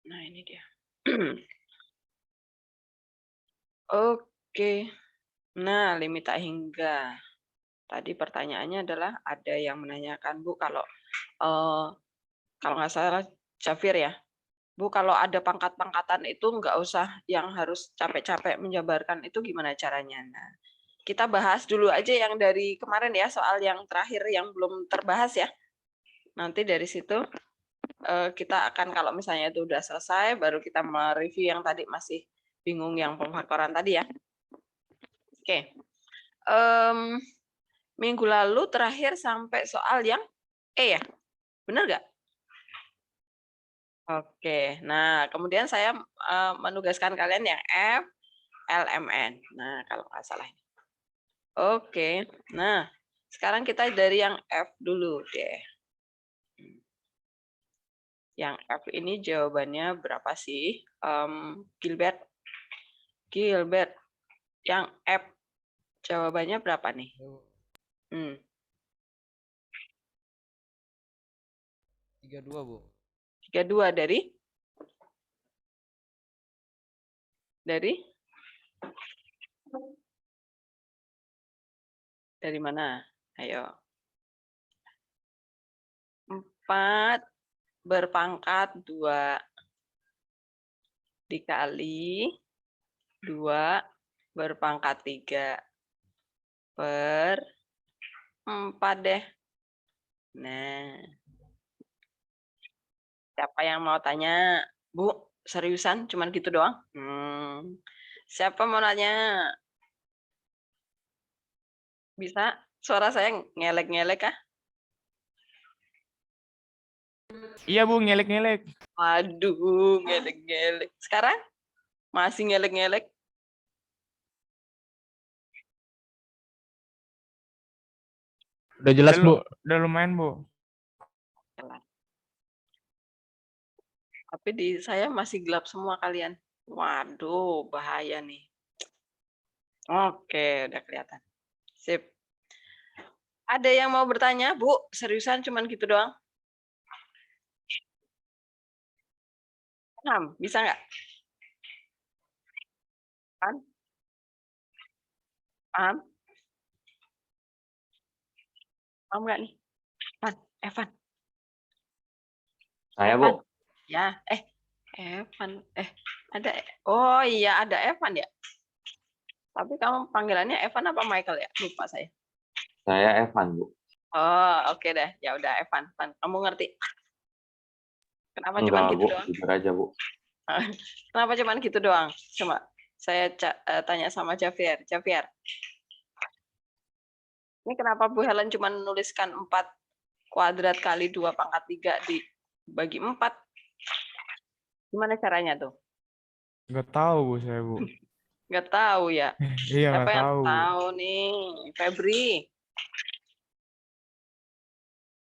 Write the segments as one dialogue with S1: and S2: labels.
S1: Nah, ini dia. Oke. Nah, limit tak hingga. Tadi pertanyaannya adalah ada yang menanyakan, Bu, kalau nggak salah Jafir ya, Bu, kalau ada pangkat-pangkatan itu nggak usah yang harus capek-capek menjabarkan, itu gimana caranya? Nah, kita bahas dulu aja yang dari kemarin ya, soal yang terakhir yang belum terbahas ya. Nanti dari situ kita akan, kalau misalnya itu udah selesai, baru kita mereview yang tadi masih bingung yang pemfaktoran tadi ya. Oke. Minggu lalu terakhir sampai soal yang E ya? Benar nggak? Oke. Nah, kemudian saya menugaskan kalian yang F, LMN. Nah, kalau nggak salah. Oke. Nah, sekarang kita dari yang F dulu deh. Yang F ini jawabannya berapa sih? Gilbert. Gilbert. Yang F jawabannya berapa nih?
S2: 32, Bu.
S1: 32 dari? Dari mana? Ayo. 4 berpangkat 2 dikali 2 berpangkat 3 per 4 deh. Nah, siapa yang mau tanya? Bu, seriusan cuman gitu doang? Siapa mau nanya? Bisa? Suara saya ngelek-ngelek kah?
S2: Iya, Bu, ngelek-ngelek.
S1: Aduh, ngelek-ngelek. Sekarang masih ngelek-ngelek?
S2: Udah jelas, Bu. Udah lumayan, Bu.
S1: Tapi di saya masih gelap semua kalian. Waduh, bahaya nih. Oke, udah kelihatan. Sip. Ada yang mau bertanya, Bu? Seriusan cuman gitu doang? Paham? Bisa nggak? Kan? Paham? Paham nggak nih? Evan.
S3: Saya,
S1: Evan.
S3: Bu.
S1: Ya, Evan. Ada. Oh iya, ada Evan ya. Tapi kamu panggilannya Evan apa Michael ya? Lupa saya.
S3: Saya Evan, Bu.
S1: Oh, oke deh. Ya udah Evan. Kamu ngerti? Kenapa cuman
S3: Enggak,
S1: gitu
S3: Bu.
S1: doang?
S3: Jujur aja, Bu.
S1: Kenapa cuman gitu doang? Coba saya tanya sama Javier. Javier, ini kenapa Bu Helen cuma menuliskan 4 kuadrat kali 2 pangkat 3 dibagi 4? Gimana caranya tuh?
S2: Nggak tahu, Bu, saya, Bu.
S1: Nggak tahu ya.
S2: Iya,
S1: Siapa
S2: nggak
S1: yang
S2: tahu, Bu.
S1: tahu nih? Febri.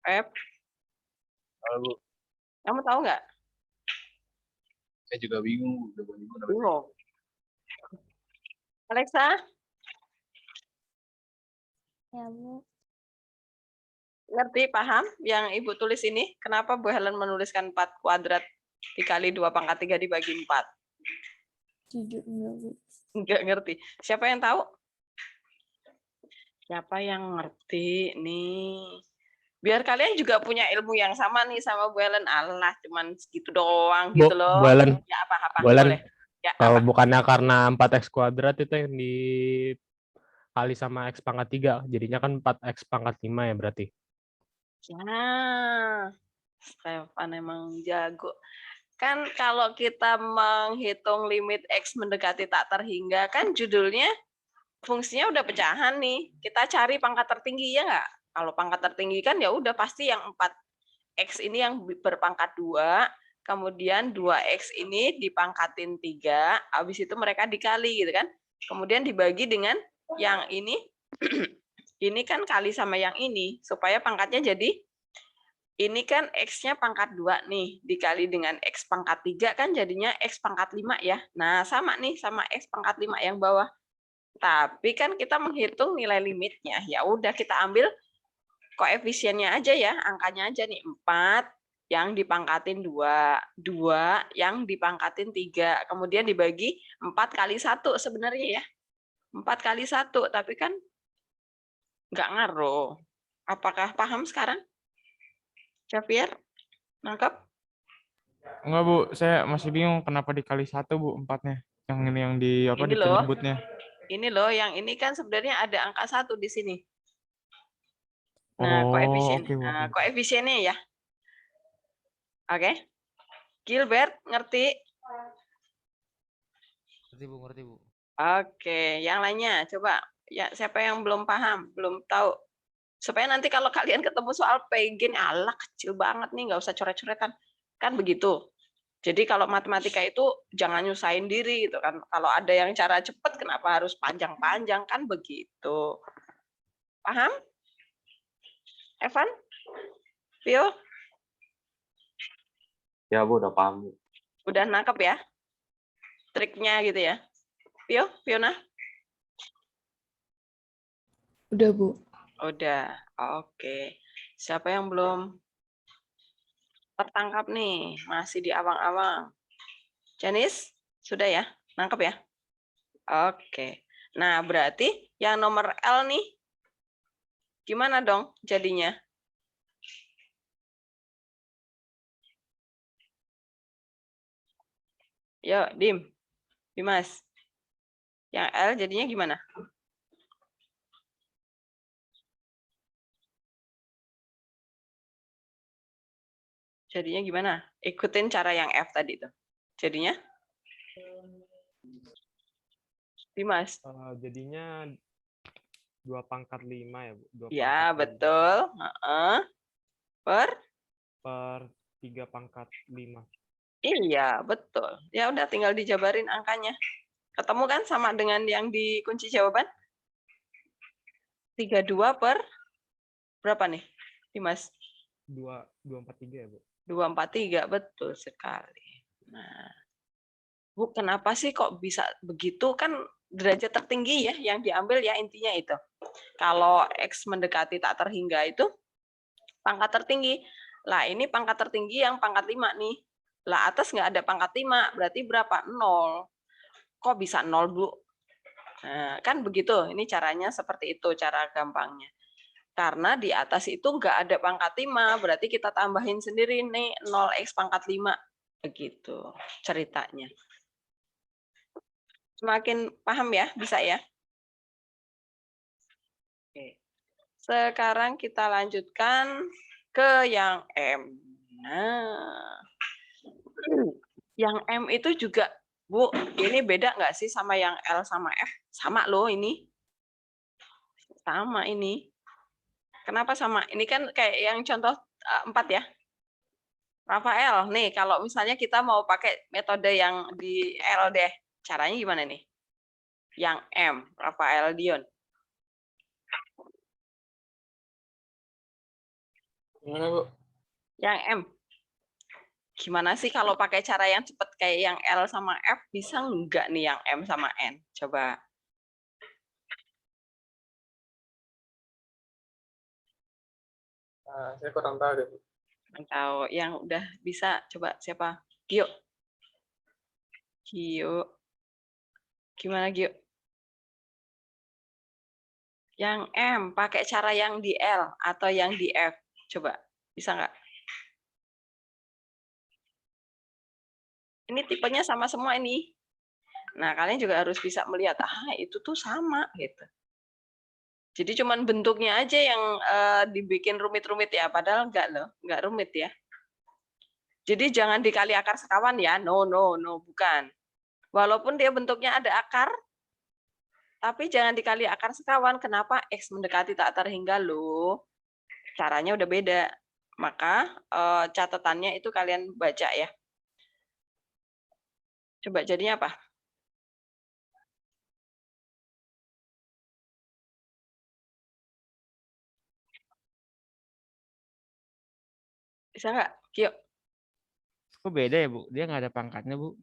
S1: Feb,
S4: Halo, Bu.
S1: kamu tahu nggak?
S4: Saya juga bingung.
S1: Bingung. Alexa,
S5: Ya, Bu.
S1: ngerti, paham yang Ibu tulis ini? Kenapa Bu Helen menuliskan 4 kuadrat dikali 2 pangkat 3 dibagi 4?
S5: Jujur enggak, Bu.
S1: Nggak ngerti. Siapa yang tahu? Siapa yang ngerti nih? Biar kalian juga punya ilmu yang sama nih sama Bu Helen. Alah, cuman segitu doang gitu loh.
S2: Bu Helen.
S1: Ya apa-apa,
S2: Bu Helen.
S1: boleh. Ya,
S2: Kalau
S1: apa?
S2: bukannya karena 4x kuadrat itu yang dikali sama x pangkat 3, jadinya kan 4x pangkat 5 ya berarti.
S1: Ya, Stefan emang jago. Kan kalau kita menghitung limit X mendekati tak terhingga, kan judulnya fungsinya udah pecahan nih. Kita cari pangkat tertinggi ya nggak? Kalau pangkat tertinggi kan ya udah pasti yang 4X ini yang berpangkat 2, kemudian 2X ini dipangkatin 3, habis itu mereka dikali gitu kan. Kemudian dibagi dengan yang ini, ini kan kali sama yang ini, supaya pangkatnya jadi, ini kan X-nya pangkat 2 nih, dikali dengan X pangkat 3 kan jadinya X pangkat 5 ya. Nah, sama nih sama X pangkat 5 yang bawah. Tapi kan kita menghitung nilai limitnya. Ya udah kita ambil koefisiennya aja ya, angkanya aja nih 4 yang dipangkatin 2, 2 yang dipangkatin 3, kemudian dibagi 4 kali 1 sebenarnya ya. 4 kali 1, tapi kan nggak ngaruh. Apakah paham sekarang? Xavier, nangkep?
S6: Enggak, Bu. Saya masih bingung kenapa dikali 1, Bu, 4-nya. Yang ini yang di apa
S1: Ini loh.
S6: dicebutnya.
S1: Ini loh, yang ini kan sebenarnya ada angka 1 di sini. Nah,
S6: Oh,
S1: koefisien.
S6: oke, Bu.
S1: Nah, koefisiennya ya. Oke. Gilbert, ngerti?
S7: Ngerti Bu, ngerti Bu.
S1: Oke, yang lainnya coba. Ya, siapa yang belum paham, belum tahu? Supaya nanti kalau kalian ketemu soal pegen, alah kecil banget nih, nggak usah coret-coretan. Kan begitu. Jadi kalau matematika itu jangan nyusahin diri gitu kan. Kalau ada yang cara cepat, kenapa harus panjang-panjang, kan begitu. Paham? Evan? Vio?
S3: Ya, Bu, udah paham, Bu.
S1: Udah nangkep ya? Triknya gitu ya? Vio? Fiona?
S5: Udah, Bu.
S1: Udah. Oke. Siapa yang belum tertangkap nih? Masih di awang-awang. Janice? Sudah ya? Nangkep ya? Oke. Nah, berarti yang nomor L nih, gimana dong jadinya? Yuk, Dimas. Yang L jadinya gimana? Jadinya gimana? Ikutin cara yang F tadi tuh. Jadinya? Dimas.
S2: Jadinya 2/5 ya, Bu. 2/5
S1: Ya, betul. Per?
S2: per 3/5.
S1: Iya, betul. Ya udah tinggal dijabarin angkanya. Ketemu kan sama dengan yang di kunci jawaban? 32 per berapa nih, Dimas?
S2: 243 ya, Bu.
S1: 243, betul sekali. Nah, Bu, kenapa sih kok bisa begitu? Kan derajat tertinggi ya yang diambil ya, intinya itu. Kalau X mendekati tak terhingga itu pangkat tertinggi. Lah, ini pangkat tertinggi yang pangkat 5 nih. Lah, atas nggak ada pangkat 5, berarti berapa? 0. Kok bisa 0, Bu? Nah, kan begitu. Ini caranya seperti itu, cara gampangnya. Karena di atas itu nggak ada pangkat 5, berarti kita tambahin sendiri nih 0x pangkat 5. Begitu ceritanya. Semakin paham ya? Bisa ya? Oke. Sekarang kita lanjutkan ke yang M. Nah, yang M itu juga, Bu, ini beda nggak sih sama yang L sama F? Sama loh ini. Sama ini. Kenapa sama? Ini kan kayak yang contoh 4 ya. Rafael, nih kalau misalnya kita mau pakai metode yang di L deh, caranya gimana nih? Yang M, Rafael Dion.
S4: Gimana, Bu?
S1: Yang M. Gimana sih kalau pakai cara yang cepat kayak yang L sama F, bisa nggak nih yang M sama N? Coba.
S4: Saya kurang tahu deh, Bu.
S1: Atau yang udah bisa, coba siapa? Gio. Gio. Gimana Gio? Yang M, pakai cara yang di L atau yang di F. Coba, bisa nggak? Ini tipenya sama semua ini. Nah, kalian juga harus bisa melihat, itu tuh sama gitu. Jadi cuman bentuknya aja yang dibikin rumit-rumit ya, padahal enggak loh, enggak rumit ya. Jadi jangan dikali akar sekawan ya, no, bukan. Walaupun dia bentuknya ada akar, tapi jangan dikali akar sekawan. Kenapa? X mendekati tak terhingga loh. Caranya udah beda. Maka catatannya itu kalian baca ya. Coba jadinya apa? Bisa nggak? Yuk.
S6: Kok beda ya, Bu? Dia nggak ada pangkatnya, Bu.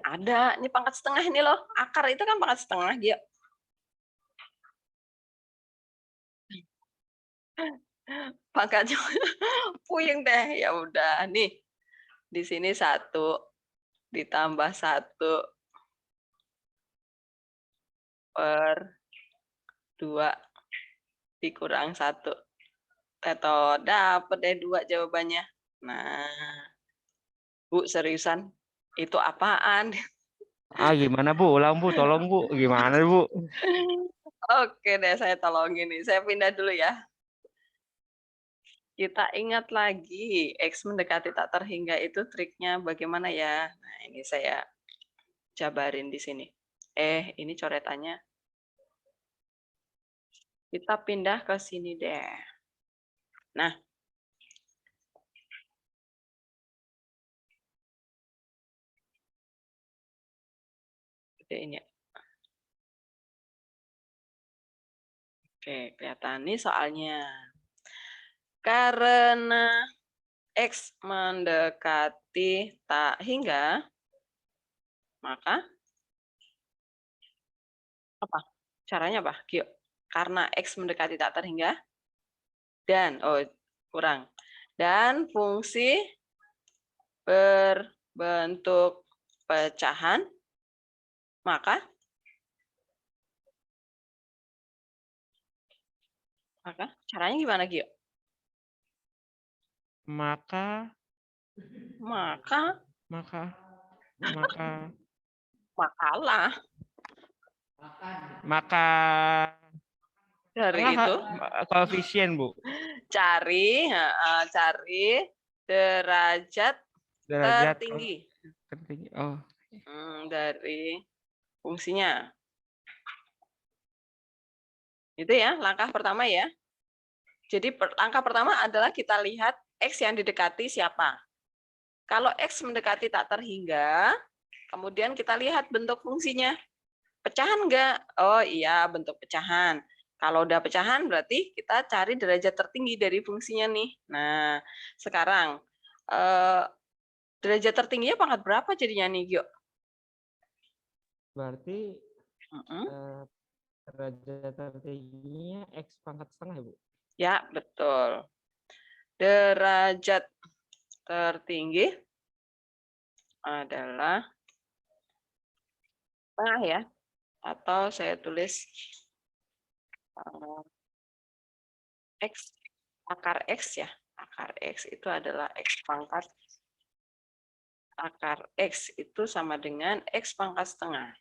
S1: Ada. Ini pangkat setengah ini loh. Akar itu kan pangkat setengah, Gio. Pangkatnya puyeng deh. Ya udah, nih. Di sini 1 ditambah 1 per 2 dikurang 1. Tetot, dapet deh 2 jawabannya. Nah, Bu, seriusan? Itu apaan?
S6: Ah, gimana Bu? Ulang Bu, tolong Bu. Gimana Bu?
S1: Oke deh, saya tolongin nih. Saya pindah dulu ya. Kita ingat lagi, X mendekati tak terhingga itu triknya bagaimana ya? Nah, ini saya jabarin di sini. Ini coretannya. Kita pindah ke sini deh. Nah, gedein ya. Oke, kelihatan nih soalnya. Karena X mendekati tak hingga, maka apa? Caranya apa? Gio? Karena X mendekati tak terhingga, dan, kurang. Dan fungsi berbentuk pecahan, maka caranya gimana, Gio?
S6: Maka
S1: Makalah
S6: maka
S1: dari
S6: tengah
S1: itu
S6: koefisien Bu.
S1: cari derajat tertinggi
S6: Tertinggi. Oh,
S1: dari fungsinya. Itu ya langkah pertama ya. Jadi langkah pertama adalah kita lihat X yang didekati siapa. Kalau X mendekati tak terhingga, kemudian kita lihat bentuk fungsinya. Pecahan enggak? Oh iya, bentuk pecahan. Kalau udah pecahan berarti kita cari derajat tertinggi dari fungsinya nih. Nah, sekarang derajat tertingginya pangkat berapa jadinya nih, Gio?
S6: berarti derajat tertingginya X pangkat setengah ya Bu?
S1: Ya, betul. Derajat tertinggi adalah tengah ya. Atau saya tulis X, akar X ya. Akar X itu adalah X pangkat. Akar X itu sama dengan X pangkat setengah.